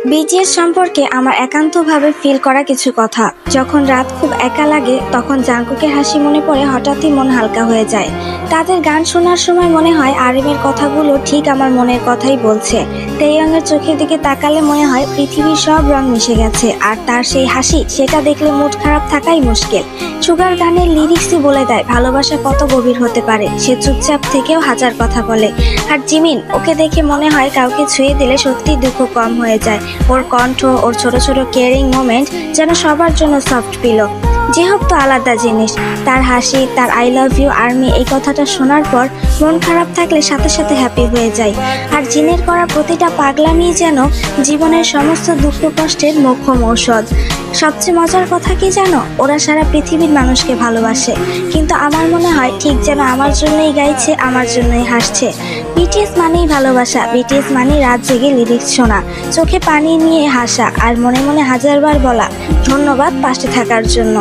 BTS সম্পর্কে আমার একান্তভাবে ফিল করা কিছু কথা। যখন রাত খুব একা লাগে তখন জাংকুকের হাসি মনে পড়ে, হঠাৎই মন হালকা হয়ে যায়। তাদের গান শোনার সময় মনে হয় আরিমের কথাগুলো ঠিক আমার মনের কথাই বলছে। তেইয়ংয়ের চোখের দিকে তাকালে মনে হয় পৃথিবীর সব রং মিশে গেছে, আর তার সেই হাসি, সেটা দেখলে মুড খারাপ থাকাই মুশকিল। সুগার গানের লিরিক্সই বলে দেয় ভালোবাসা কত গভীর হতে পারে। সে চুপচাপ থেকেও হাজার কথা বলে। আর জিমিন, ওকে দেখে মনে হয় কাউকে ছুঁয়ে দিলে সত্যি দুঃখ কম হয়ে যায়। ওর কণ্ঠ, ওর ছোট ছোট কেয়ারিং মোমেন্ট যেন সবার জন্য সফট পিলো। যেহেতু তো আলাদা জিনিস। তার হাসি, তার আই লাভ ইউ আর্মি, এই কথাটা শোনার পর মন খারাপ থাকলে সাথে সাথে হ্যাপি হয়ে যায়। আর জিনের করা প্রতিটা পাগলামি যেন জীবনের সমস্ত দুঃখ কষ্টের মোক্ষম ঔষধ। সবচেয়ে মজার কথা কি জানো, ওরা সারা পৃথিবীর মানুষকে ভালোবাসে, কিন্তু আমার মনে হয় ঠিক যেন আমার জন্যই গাইছে, আমার জন্যই হাসছে। বিটিএস মানেই ভালোবাসা, বিটিএস মানেই রাত জেগে লিরিক্স শোনা, চোখে পানি নিয়ে হাসা, আর মনে মনে হাজারবার বলা ধন্যবাদ পাশে থাকার জন্য।